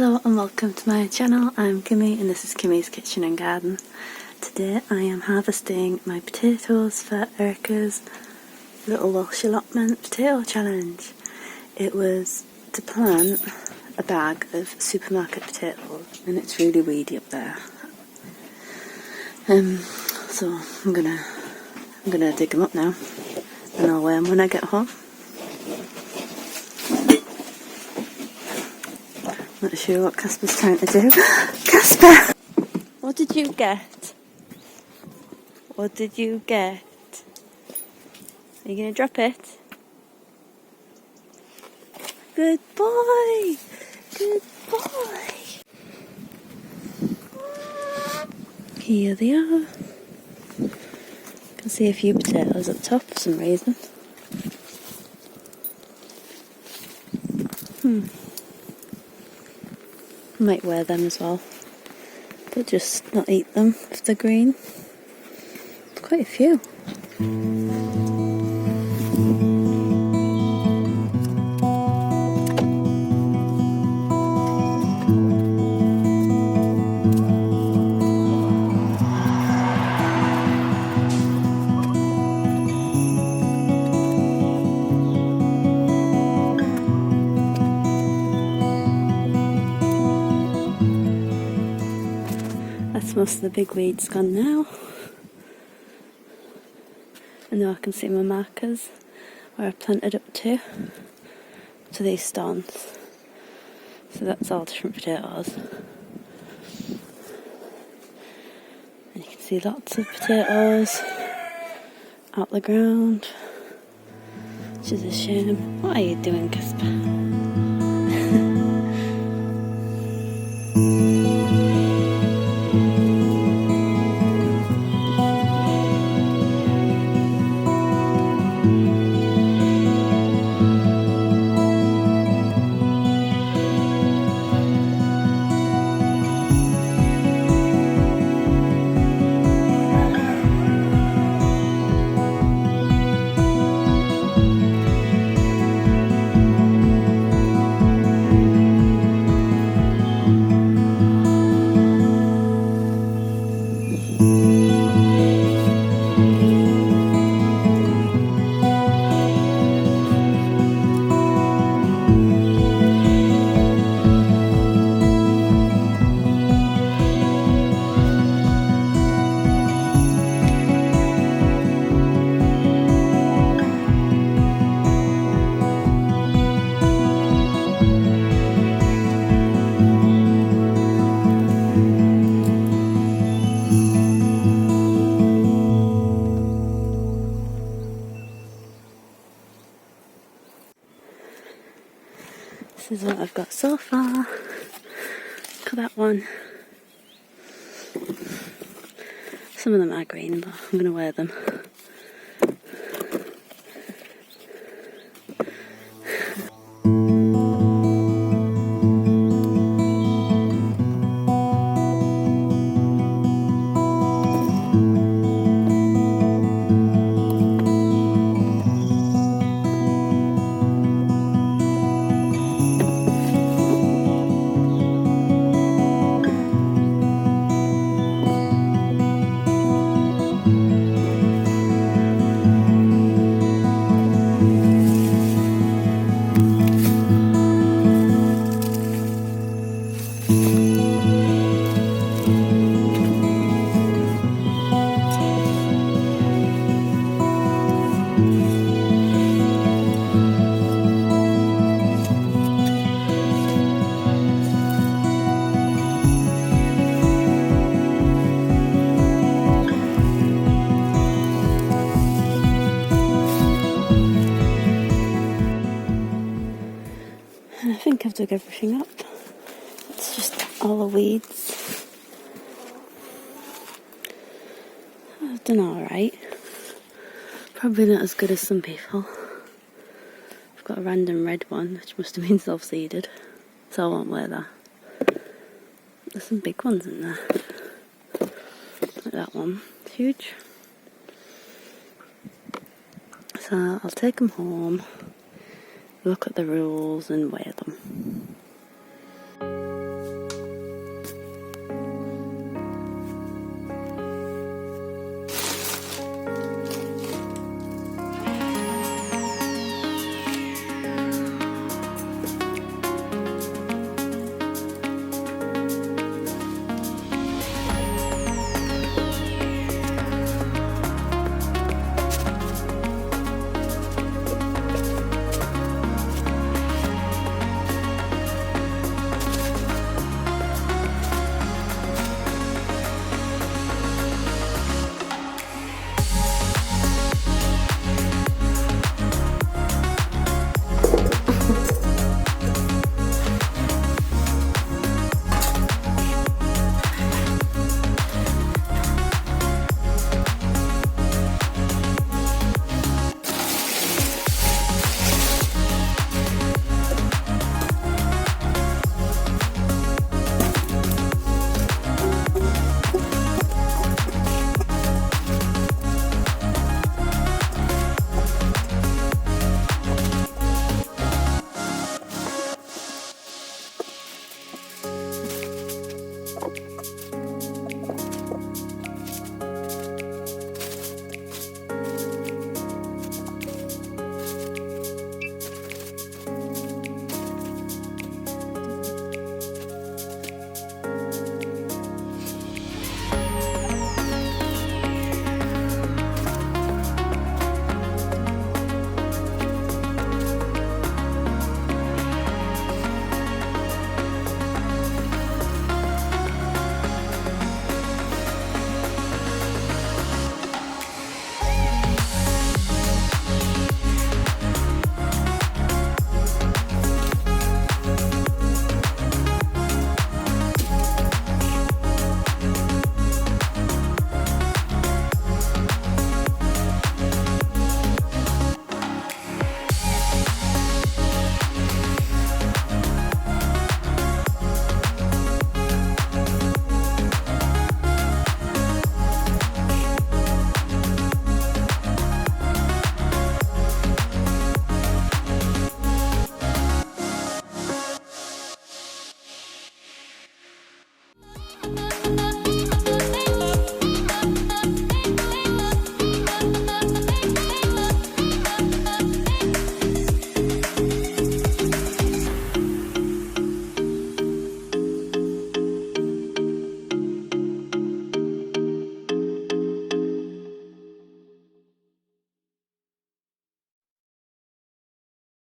Hello and welcome to my channel. I'm Kimmy and this is Kimmy's Kitchen and Garden. Today I am harvesting my potatoes for Erica's little Welsh allotment potato challenge. It was to plant a bag of supermarket potatoes and it's really weedy up there. So I'm gonna dig them up now and I'll weigh them when I get home. Not sure what Casper's trying to do. Casper! What did you get? What did you get? Are you going to drop it? Good boy! Good boy! Here they are. You can see a few potatoes up top for some reason. Might wear them as well, but just not eat them if they're green. Quite a few. Most of the big weeds gone now. And now I can see my markers where I planted up to these stones. So that's all different potatoes. And you can see lots of potatoes out the ground, which is a shame. What are you doing, Casper? This is what I've got so far. Look at that one. Some of them are green, but I'm going to wear them. I think I've dug everything up. It's just all the weeds. I've done alright. Probably not as good as some people. I've got a random red one, which must have been self-seeded, so I won't wear that. There's some big ones in there. Like that one. It's huge. So I'll take them home, look at the rules and weigh them.